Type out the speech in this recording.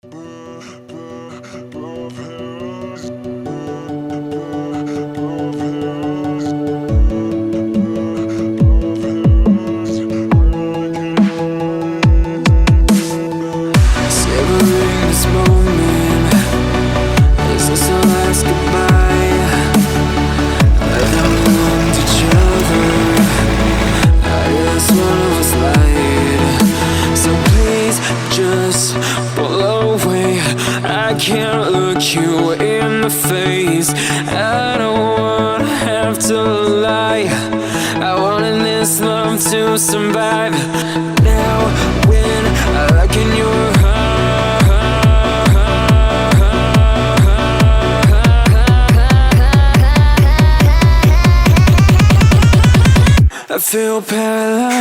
Savoring this moment, is this our last goodbye? I thought we loved each other, I guess one of us lied. So please just pull away, I can't look you in the face. I don't wanna have to lie, I wanted this love to survive. Now when I look in your I feel paralyzed.